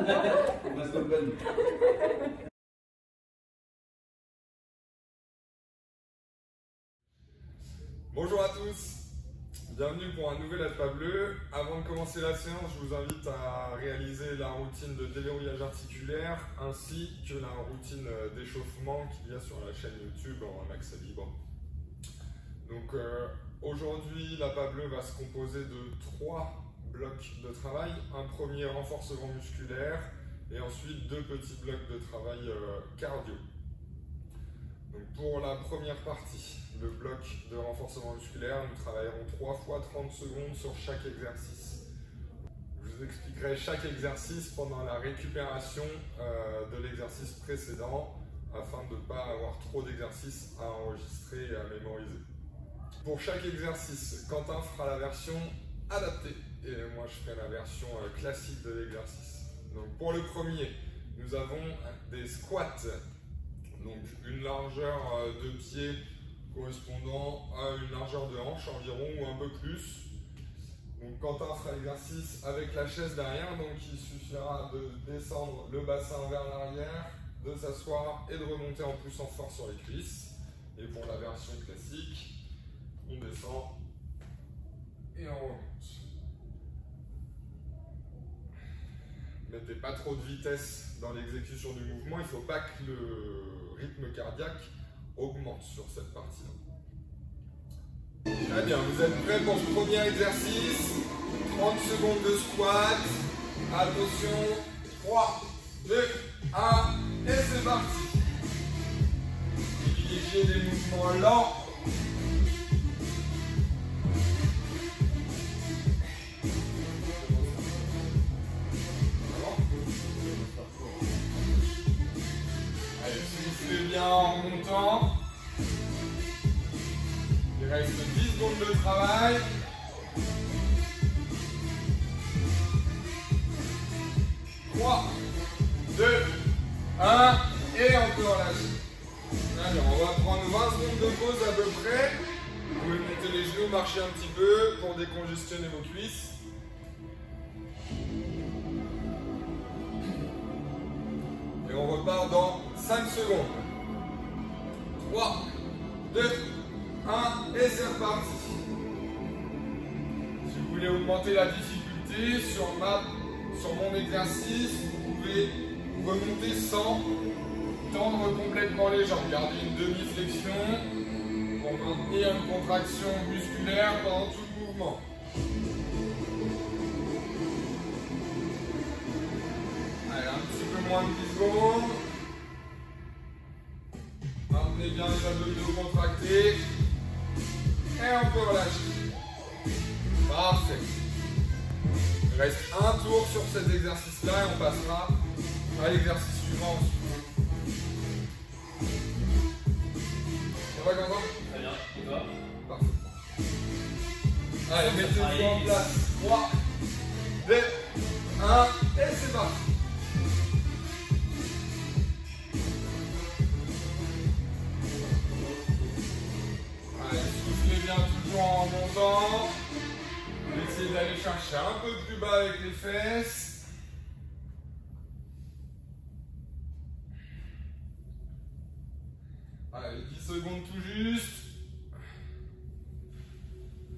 On reste open. Bonjour à tous, bienvenue pour un nouvel Alpha Bleu. Avant de commencer la séance, je vous invite à réaliser la routine de déverrouillage articulaire ainsi que la routine d'échauffement qu'il y a sur la chaîne YouTube en accès libre. Donc aujourd'hui, l'Alpha Bleu va se composer de 3 blocs de travail. Un premier renforcement musculaire et ensuite 2 petits blocs de travail cardio. Donc pour la première partie, le bloc de renforcement musculaire, nous travaillerons 3 fois 30 secondes sur chaque exercice. Je vous expliquerai chaque exercice pendant la récupération de l'exercice précédent afin de ne pas avoir trop d'exercices à enregistrer et à mémoriser. Pour chaque exercice, Quentin fera la version adaptée et moi je ferai la version classique de l'exercice. Donc pour le premier, nous avons des squats. Donc une largeur de pied correspondant à une largeur de hanche environ ou un peu plus. Donc Quentin fera l'exercice avec la chaise derrière, donc il suffira de descendre le bassin vers l'arrière, de s'asseoir et de remonter en plus en force sur les cuisses. Et pour la version classique, on descend et on remonte. Mettez pas trop de vitesse dans l'exécution du mouvement, il ne faut pas que le rythme cardiaque augmente sur cette partie-là. Très bien, vous êtes prêts pour ce premier exercice. 30 secondes de squat. Attention, 3, 2, 1, et c'est parti. Privilégiez des mouvements lents. Bien en remontant. Il reste 10 secondes de travail. 3, 2, 1 et encore lâche. Allez, on va prendre 20 secondes de pause à peu près. Vous pouvez monter les genoux, marcher un petit peu pour décongestionner vos cuisses. Et on repart dans 5 secondes. 3, 2, 1 et c'est reparti. Si vous voulez augmenter la difficulté sur mon exercice, vous pouvez remonter sans tendre complètement les jambes. Gardez une demi-flexion pour maintenir une contraction musculaire pendant tout le mouvement. Allez, un petit peu moins de 10 secondes. Maintenez bien les abdominaux contractés. Et on peut relâcher. Parfait. Il reste un tour sur cet exercice-là et on passera à l'exercice suivant ensuite. Ça va, Quentin? Très bien. Et toi? Parfait. Allez, mettez-vous en place. 3, 2, 1 et c'est parti. Toujours en montant, essayez d'aller chercher un peu plus bas avec les fesses. Allez, 10 secondes tout juste.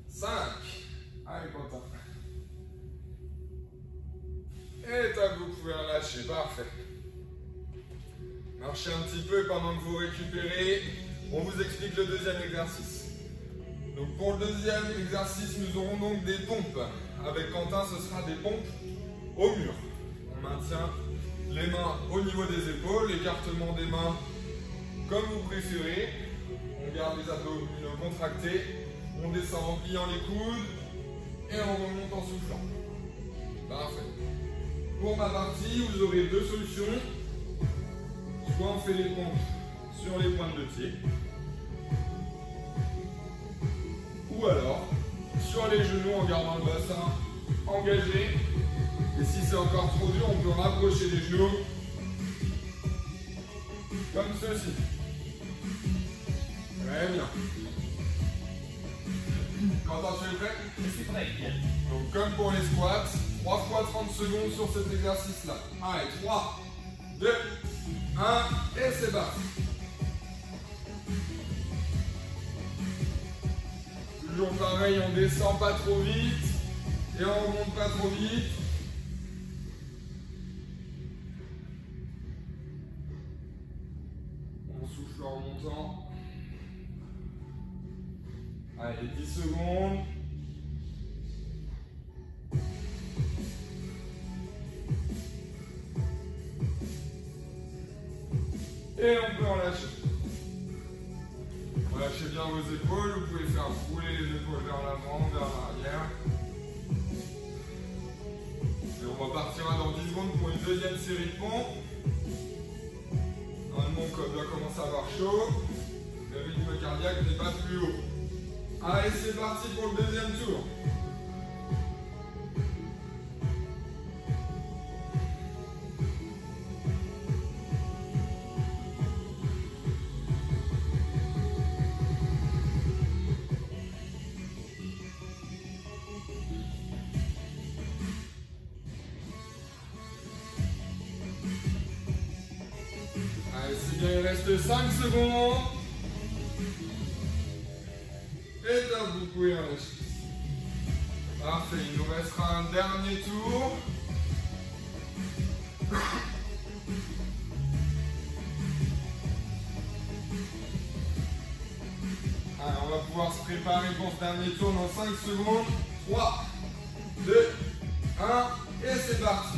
5. Allez, Quentin. Et top, vous pouvez relâcher, parfait. Marchez un petit peu pendant que vous récupérez. On vous explique le deuxième exercice. Donc pour le deuxième exercice, nous aurons donc des pompes. Avec Quentin, ce sera des pompes au mur. On maintient les mains au niveau des épaules, l'écartement des mains comme vous préférez. On garde les abdominaux contractés. On descend en pliant les coudes et on remonte en soufflant. Parfait. Pour ma partie, vous aurez 2 solutions. Soit on fait les pompes sur les pointes de pied, ou alors sur les genoux en gardant le bassin engagé. Et si c'est encore trop dur, on peut rapprocher les genoux comme ceci. Très bien. Quentin, tu es prêt? Je suis prêt. Donc comme pour les squats, 3 fois 30 secondes sur cet exercice-là. Allez, 3, 2, 1, et c'est parti. Toujours pareil, on descend pas trop vite et on remonte pas trop vite. On souffle en remontant. Allez, 10 secondes. Et on peut relâcher. Relâchez bien vos épaules, vous pouvez faire rouler les épaules vers l'avant, vers l'arrière. Et on repartira dans 10 secondes pour une deuxième série de pompes. Normalement, on doit commencer à avoir chaud. Le rythme cardiaque n'est pas plus haut. Allez, c'est parti pour le deuxième tour. Allez, c'est bien, il reste 5 secondes. Et top, vous pouvez relâcher. Parfait, il nous restera un dernier tour. Allez, on va pouvoir se préparer pour ce dernier tour dans 5 secondes. 3, 2, 1, et c'est parti.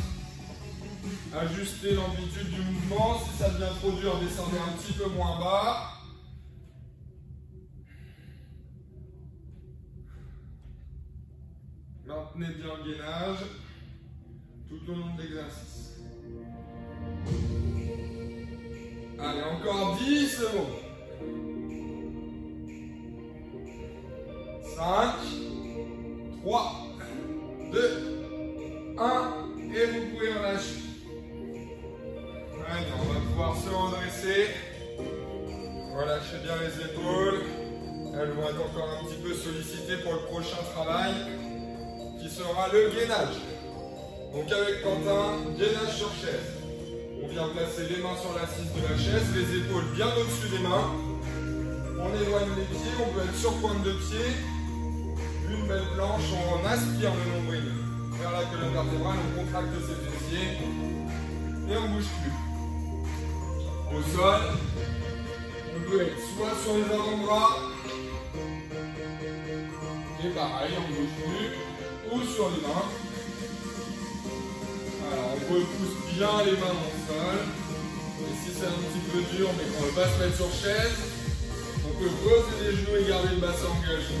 Ajustez l'amplitude du mouvement. Si ça devient trop dur, descendez un petit peu moins bas. Maintenez bien le gainage tout au long de l'exercice. Allez, encore 10 secondes. 5, 3, 2, 1, et vous pouvez relâcher. Allez, on va pouvoir se redresser. Relâchez bien les épaules. Elles vont être encore un petit peu sollicitées pour le prochain travail, qui sera le gainage. Donc avec Quentin, gainage sur chaise. On vient placer les mains sur l'assise de la chaise, les épaules bien au-dessus des mains. On éloigne les pieds, on peut être sur pointe de pied. Une belle planche, on aspire le nombril vers la colonne vertébrale, on contracte ses fessiers et on ne bouge plus. Au sol, on peut être soit sur les avant-bras, et pareil, on ne bouge plus, ou sur les mains. Alors, on repousse bien les mains dans le sol. Et si c'est un petit peu dur, mais qu'on ne veut pas se mettre sur chaise, on peut poser les genoux et garder le bassin engagé.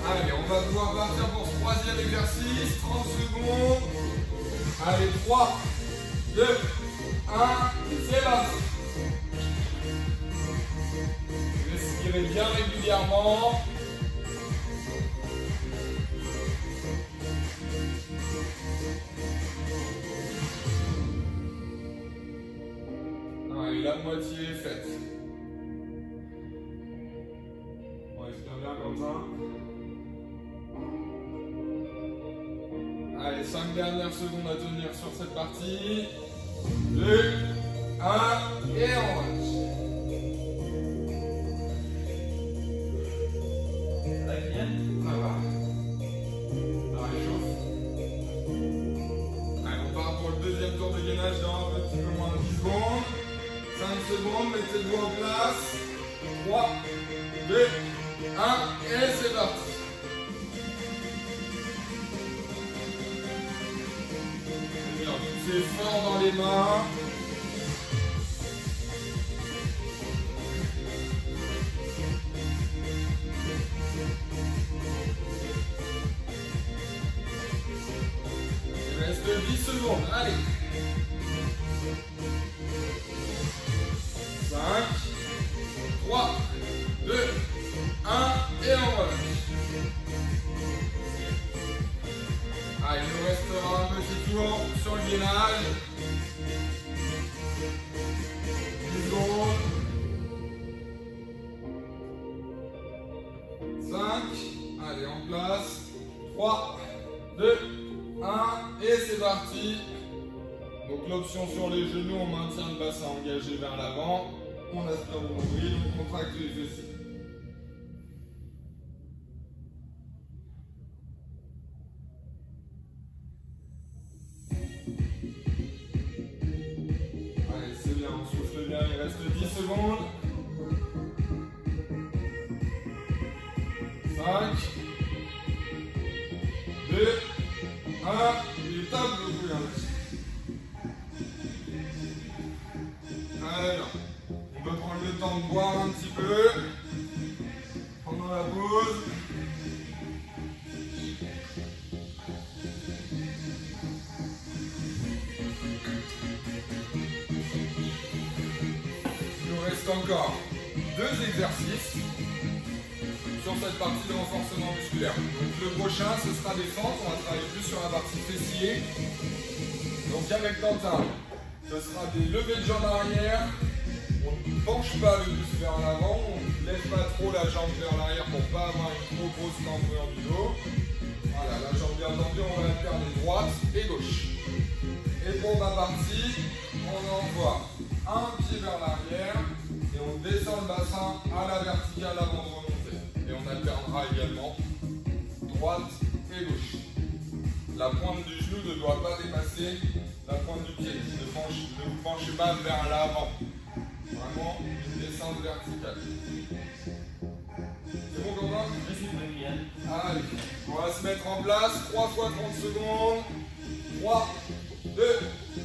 Allez, on va pouvoir partir pour ce troisième exercice. 30 secondes. Allez, 3, 2, 1, c'est parti. Respirez bien régulièrement. Allez, la moitié est faite. On respire bien comme ça. Allez, 5 dernières secondes à tenir sur cette partie. 2, 1, et on relâche. Ça va bien? Ça va. Ça réchauffe. Allez, on part pour le deuxième tour de gainage dans un petit peu moins de 10 secondes. 5 secondes, mettez-vous en place. 3, 2, 1, et c'est parti. C'est fort dans les mains. Il reste 10 secondes. Allez. 5, 3, 2, 1, et on relâche. Allez, il nous restera un petit tour sur le gainage. 10 secondes. Allez, en place. 3, 2, 1, et c'est parti. Donc l'option sur les genoux, on maintient le bassin engagé vers l'avant. On aspire le nombril, on contracte les fessiers. Allez, c'est bien, on souffle bien, il reste 10 secondes. 5, 2, 1, et tape le couille. Alors, on peut prendre le temps de boire un petit peu pendant la pause. Il nous reste encore 2 exercices sur cette partie de renforcement musculaire. Donc le prochain, ce sera des fentes. On va travailler plus sur la partie fessier. Donc avec Quentin, ce sera des levées de jambes arrière. On ne penche pas le buste vers l'avant. On ne lève pas trop la jambe vers l'arrière pour ne pas avoir une trop grosse cambrure du dos. Voilà, la jambe bien tendue, on va alterner droite et gauche. Et pour ma partie, on envoie un pied vers l'arrière et on descend le bassin à la verticale avant de remonter. Et on alternera également droite et gauche. La pointe du genou ne doit pas dépasser la pointe du pied. Ne vous penchez pas vers l'avant. Vraiment une descente verticale. C'est bon, Quentin? Allez, on va se mettre en place. 3 fois 30 secondes. 3, 2,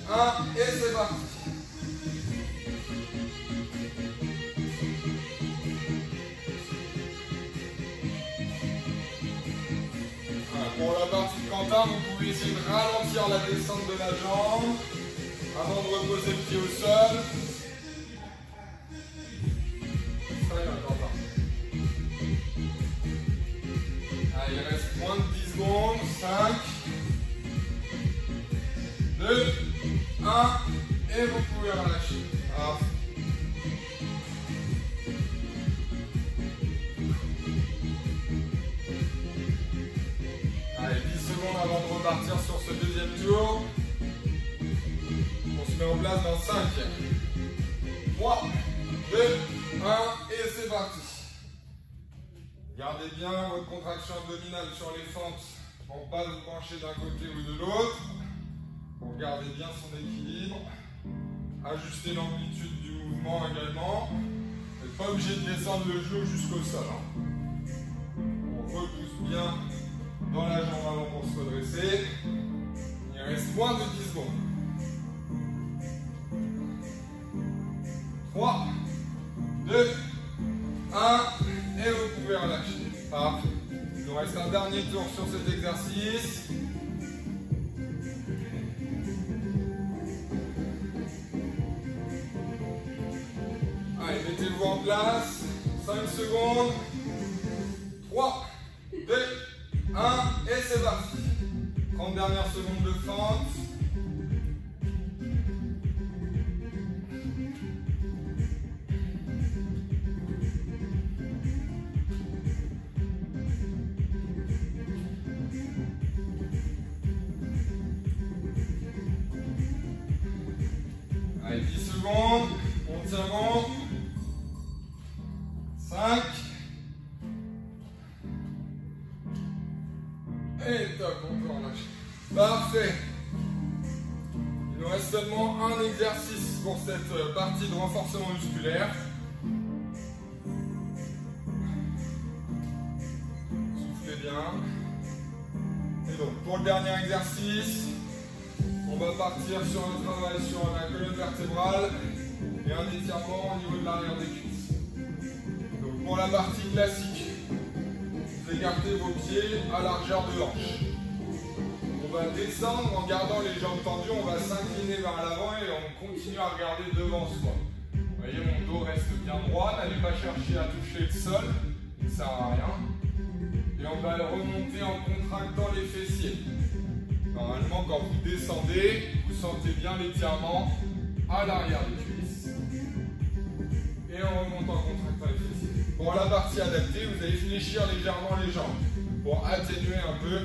1 et c'est parti. Pour la partie de Quentin, vous pouvez essayer de ralentir la descente de la jambe avant de reposer le pied au sol. Très bien, Quentin. Allez, il reste moins de 10 secondes. 5, 2, 1, et vous pouvez relâcher. Parfait. Allez, 10 secondes avant de repartir sur ce deuxième tour. On se met en place dans 5, 3, 2, 1 et c'est parti. Gardez bien votre contraction abdominale sur les fentes pour ne pas vous pencher d'un côté ou de l'autre. Pour garder bien son équilibre. Ajustez l'amplitude du mouvement également. Vous n'êtes pas obligé de descendre le genou jusqu'au sol. On repousse bien dans la jambe avant pour se redresser. Il reste moins de 10 secondes. 3, 2, 1 et vous pouvez relâcher. Parfait. Il nous reste un dernier tour sur cet exercice. Allez, mettez-vous en place. 5 secondes. 3, 2, 1 et c'est parti. 30 dernières secondes de fente. Allez, 10 secondes. On tient bon. 5. Et top, on peut relâcher. Parfait. Il nous reste seulement un exercice pour cette partie de renforcement musculaire. Soufflez bien. Et donc, pour le dernier exercice, on va partir sur un travail sur la colonne vertébrale et un étirement au niveau de l'arrière des cuisses. Donc, pour la partie classique, vous écartez vos pieds à largeur de hanche. On va descendre en gardant les jambes tendues, on va s'incliner vers l'avant et on continue à regarder devant soi. Vous voyez, mon dos reste bien droit, n'allez pas chercher à toucher le sol, ça ne sert à rien. Et on va remonter en contractant les fessiers. Normalement, quand vous descendez, vous sentez bien l'étirement à l'arrière des cuisses. Et on remonte en contractant les fessiers. Pour la partie adaptée, vous allez fléchir légèrement les jambes. pour atténuer un peu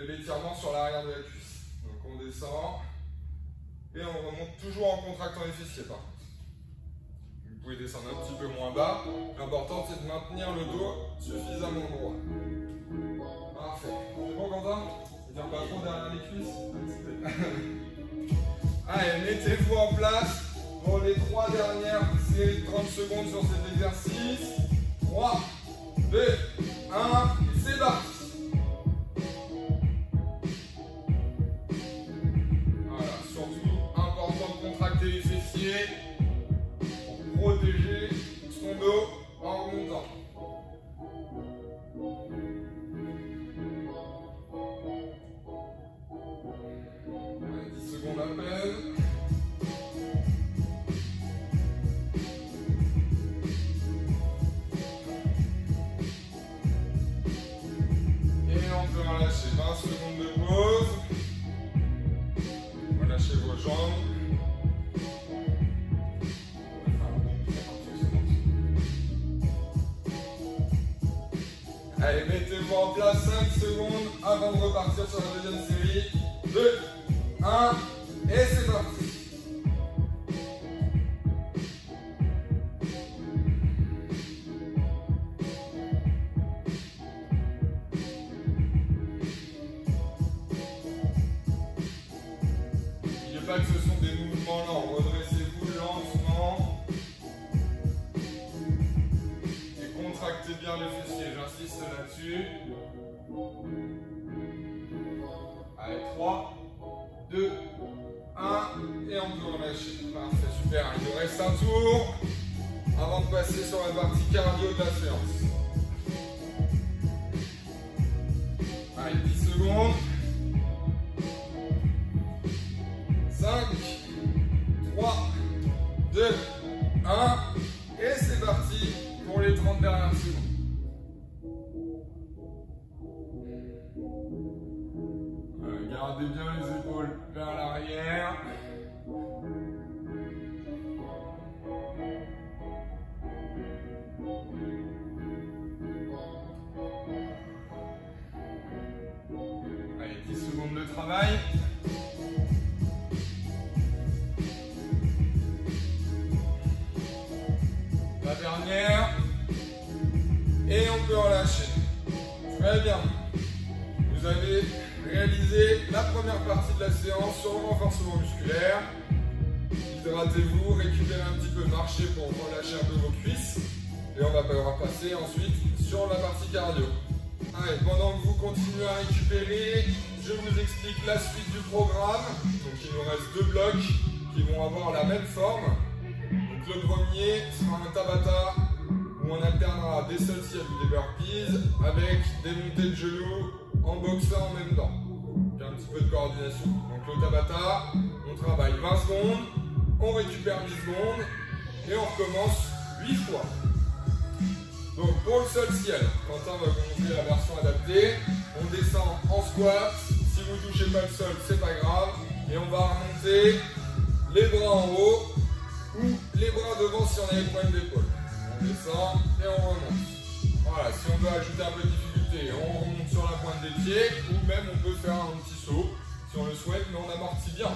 l'étirement sur l'arrière de la cuisse. Donc on descend et on remonte toujours en contractant les fessiers par contre. Vous pouvez descendre un petit peu moins bas. L'important c'est de maintenir le dos suffisamment droit. Parfait. C'est bon Quentin? Tire pas trop derrière les cuisses. Allez, mettez-vous en place pour les 3 dernières séries de 30 secondes sur cet exercice. 3, 2, 1, et c'est parti. Voilà, surtout important de contracter les fessiers pour protéger son dos en remontant. Allez, 10 secondes à peine. Relâchez 20 secondes de pause. Relâchez vos jambes. Allez, mettez-vous en place 5 secondes avant de repartir sur la deuxième série. 2, 1, et c'est parti. Pas que ce sont des mouvements lents, redressez-vous lentement et contractez bien les fessiers, j'insiste là-dessus. Allez, 3, 2, 1 et on peut relâcher. Parfait, super, il nous reste un tour avant de passer sur la partie cardio de la séance. Allez, 10 secondes. 5, 3, 2, 1, et c'est parti pour les 30 dernières secondes. Gardez bien les épaules vers l'arrière. Allez, 10 secondes de travail. La dernière, et on peut relâcher. Très bien. Vous avez réalisé la première partie de la séance sur le renforcement musculaire. Hydratez-vous, récupérez un petit peu, marchez pour relâcher un peu vos cuisses. Et on va passer ensuite sur la partie cardio. Allez, pendant que vous continuez à récupérer, je vous explique la suite du programme. Donc il nous reste 2 blocs qui vont avoir la même forme. Le premier sera un Tabata où on alternera des solliciels ou des burpees avec des montées de genoux en boxant en même temps. Donc un petit peu de coordination. Donc le Tabata, on travaille 20 secondes, on récupère 10 secondes et on recommence 8 fois. Donc pour le solliciel, Quentin va vous montrer la version adaptée. On descend en squat. Si vous ne touchez pas le sol, c'est pas grave. Et on va remonter les bras en haut ou les bras devant si on a les pointes d'épaule. On descend et on remonte. Voilà, si on veut ajouter un peu de difficulté, on remonte sur la pointe des pieds ou même on peut faire un petit saut si on le souhaite, mais on amortit bien.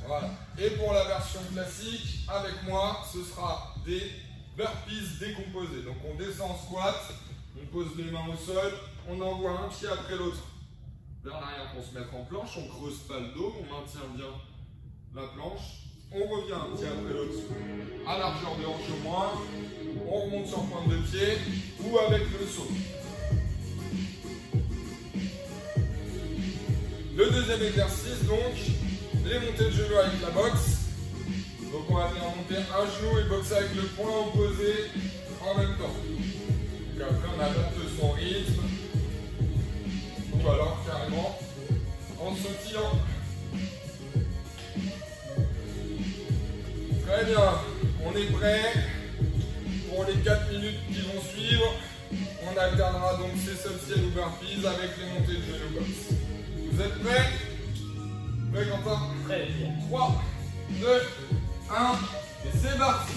Voilà. Et pour la version classique, avec moi, ce sera des burpees décomposés. Donc on descend en squat, on pose les mains au sol, on envoie un pied après l'autre vers l'arrière pour se mettre en planche, on creuse pas le dos, on maintient bien la planche. On revient un pied après l'autre à largeur de hanche au moins. On remonte sur pointe de pied ou avec le saut. Le deuxième exercice, donc, les montées de genoux avec la boxe. Donc on va venir monter un genou et boxer avec le poing opposé en même temps. Donc après on adapte son rythme. Ou alors carrément en sautillant. Très bien, on est prêt pour les 4 minutes qui vont suivre. On alternera donc ces solliciels ou burpees avec les montées de genoux box. Vous êtes prêts? Prêt Quentin? Très bien. 3, 2, 1, et c'est parti.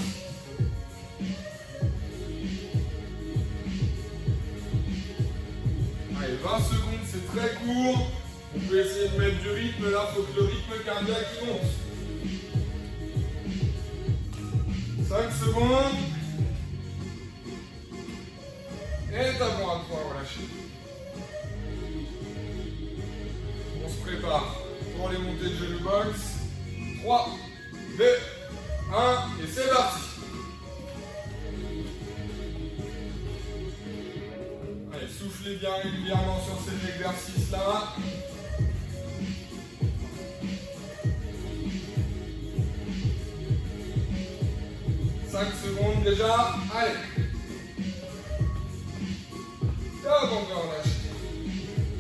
20 secondes, c'est très court. On peut essayer de mettre du rythme. Là, il faut que le rythme cardiaque il monte. 5 secondes. Et t'as bon à pouvoir relâcher. On se prépare pour les montées de genou box. 3, 2, 1 et c'est parti. Allez, soufflez bien régulièrement sur ces exercices-là. Secondes déjà, allez. Top, encore lâché.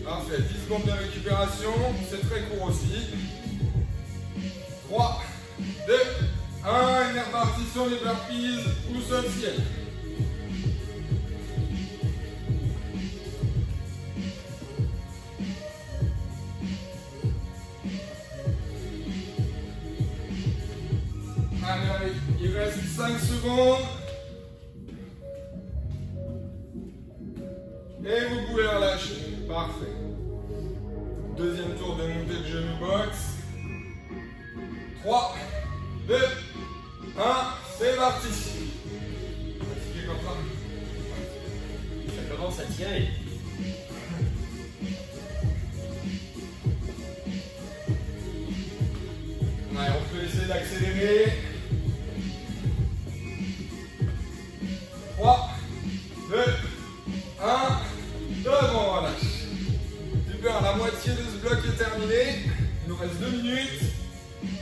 Parfait, 10 secondes de récupération, c'est très court aussi. 3, 2, 1, une répartition des burpees, pouce au ciel. Allez, il reste 5 secondes. Et vous pouvez relâcher. Parfait. Deuxième tour de montée de genou box. 3, 2, 1, c'est parti. Fatigué comme ça. Ça commence à tirer. Allez, on peut essayer d'accélérer. 3, 2, 1, top, on relâche. Super, la moitié de ce bloc est terminé. Il nous reste 2 minutes.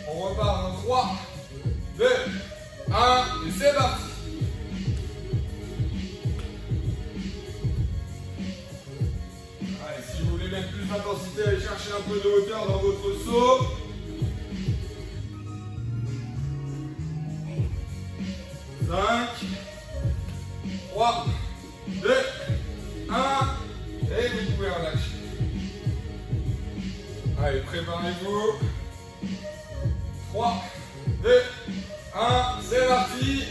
On repart dans 3, 2, 1, et c'est parti. Allez, si vous voulez mettre plus d'intensité, allez chercher un peu de hauteur dans votre saut. 5, 3, 2, 1, et vous pouvez relâcher. Allez, préparez-vous. 3, 2, 1, c'est parti.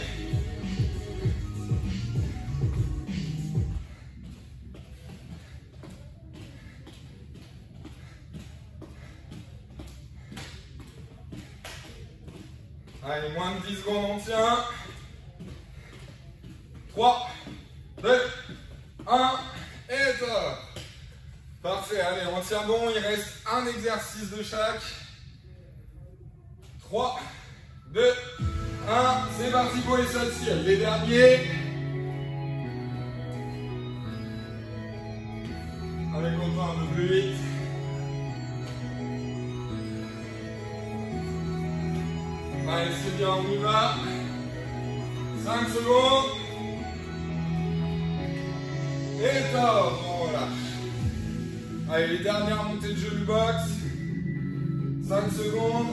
Allez, moins de 10 secondes, on tient. 3, 2, 1, et top. Parfait, allez, on tient bon, il reste un exercice de chaque. 3, 2, 1, c'est parti pour les sauts de ciel. Les derniers. Avec encore un peu plus vite. Allez, c'est bien, on y va. 5 secondes. Et top, on relâche. Allez, les dernières montées de genou box. 5 secondes.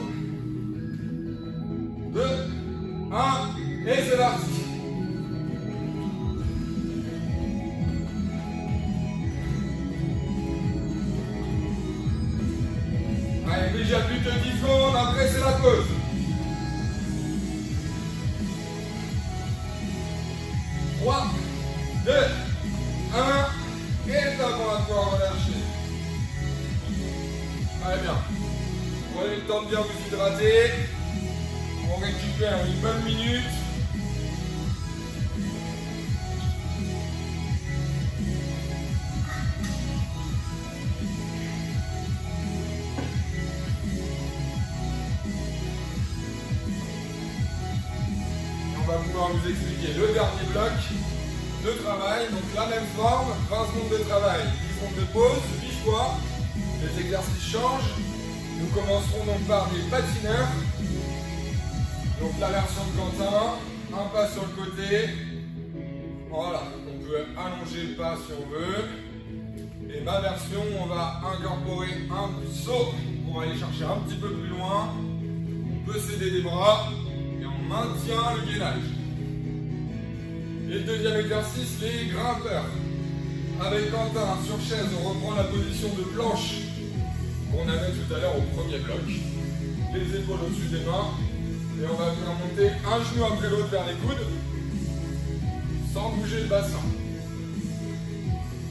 2, 1, et c'est parti. Allez, déjà plus que 10 secondes, après c'est la pause. 3, 2, 1, et top, on va pouvoir relâcher. Allez bien. Prenez le temps de bien vous hydrater. On récupère une bonne minute. On va pouvoir vous expliquer le dernier bloc de travail. Donc la même forme, 20 secondes de travail, 10 secondes de pause, 8 fois. Les exercices changent. Nous commencerons donc par les patineurs. Donc la version de Quentin, un pas sur le côté. Voilà, on peut allonger le pas si on veut. Et ma version, on va incorporer un saut pour aller chercher un petit peu plus loin. On peut s'aider des bras et on maintient le gainage. Et le deuxième exercice, les grimpeurs. Avec Quentin sur chaise, on reprend la position de planche qu'on avait tout à l'heure au premier bloc. Les épaules au-dessus des mains. Et on va faire monter un genou après l'autre vers les coudes, sans bouger le bassin.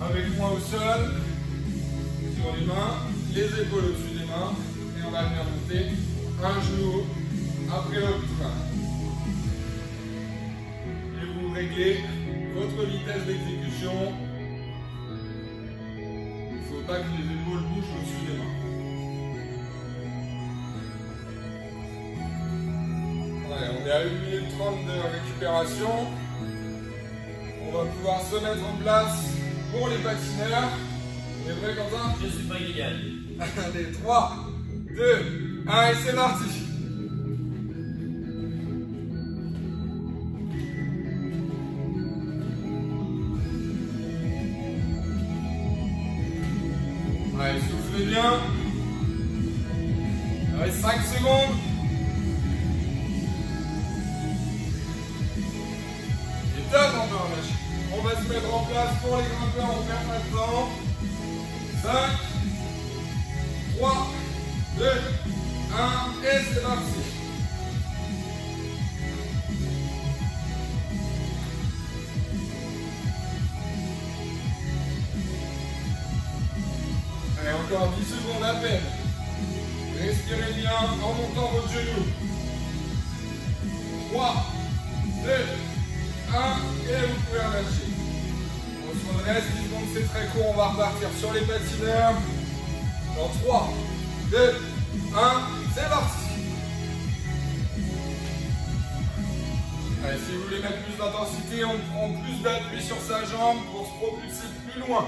Avec moi au sol, sur les mains, les épaules au-dessus des mains, et on va venir monter un genou après l'autre. Et vous réglez votre vitesse d'exécution. Il ne faut pas que les épaules bougent au-dessus des mains. Ouais, on est à 1 minute 30 de récupération. On va pouvoir se mettre en place pour les patineurs. On est prêts comme ça? Je suis pas illégal. Allez, 3, 2, 1 et c'est parti. Allez, soufflez bien. Il reste 5 secondes. Et top, on va relâcher. On va se mettre en place pour les grimpeurs, on perd pas de temps. 5, 3, 2, 1 et c'est parti. Allez, encore 10 secondes à peine. Respirez bien en montant votre genou. 3, 2, 1 et vous pouvez relâcher. On se redresse, 10 secondes c'est très court, on va repartir sur les patineurs. Dans 3, 2, 1, c'est parti. Allez, si vous voulez mettre plus d'intensité, on prend plus d'appui sur sa jambe pour se propulser plus loin.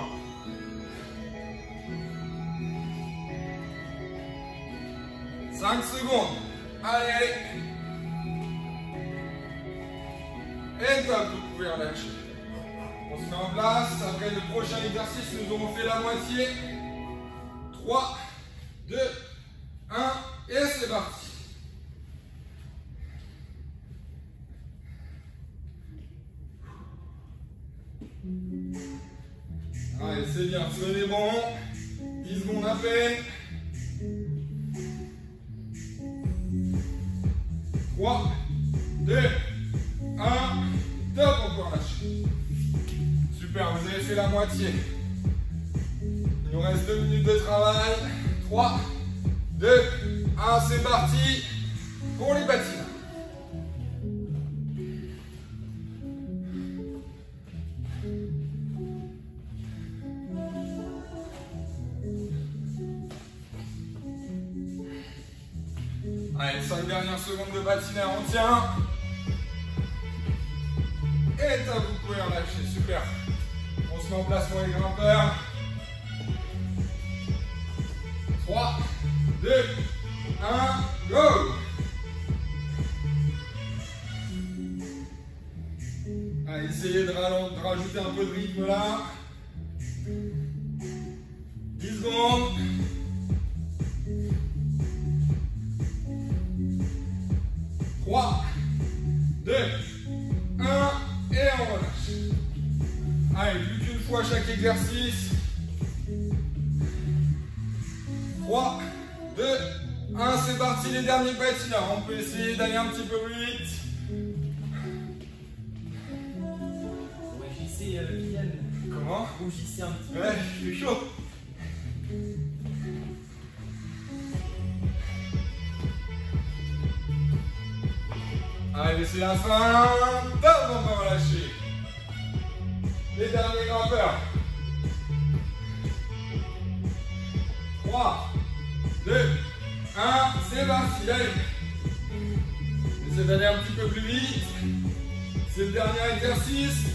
« 5 secondes. Allez, allez. Et top, vous pouvez relâcher. On se met en place. Après le prochain exercice, nous aurons fait la moitié. 3, 2, 1, et c'est parti. Allez, c'est bien, tenez bon. 10 secondes à peine. 3, 2, 1, top, on peut relâcher. Super, vous avez fait la moitié. Il nous reste 2 minutes de travail. 3, 2, 1, c'est parti pour les patineurs. Allez, 5 dernières secondes de patineur, on tient. Et top, vous pouvez relâcher, super. On se met en place pour les grimpeurs. 3, 2, 1, go! Allez, essayez de rajouter un peu de rythme là. 10 secondes. 3, 2, 1, et on relâche. Allez, plus qu'une fois chaque exercice. 3, 2, 1, c'est parti, les derniers patineurs. On peut essayer d'aller un petit peu plus vite. Rougissez, Kylian. Comment? Rougissez un petit peu. Ouais, je suis chaud. Allez, c'est la fin. Top, on va relâcher. Les derniers grimpeurs. 3, 2, 1, c'est parti. Allez. Essayez d'aller un petit peu plus vite. C'est le dernier exercice.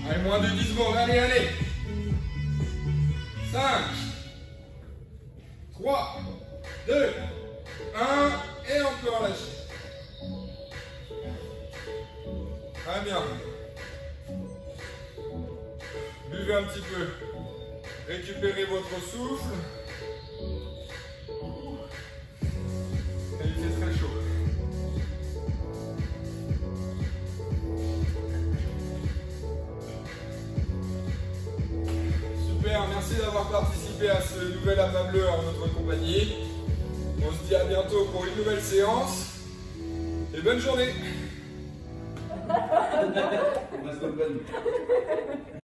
Allez, moins de 10 secondes. Allez, allez. 5, 3, 2, 1, et on peut relâcher. Très bien. Buvez un petit peu. Récupérez votre souffle. Et il fait très chaud. Super, merci d'avoir participé à ce nouvel appât bleu en notre compagnie. On se dit à bientôt pour une nouvelle séance. Et bonne journée. Stockholm.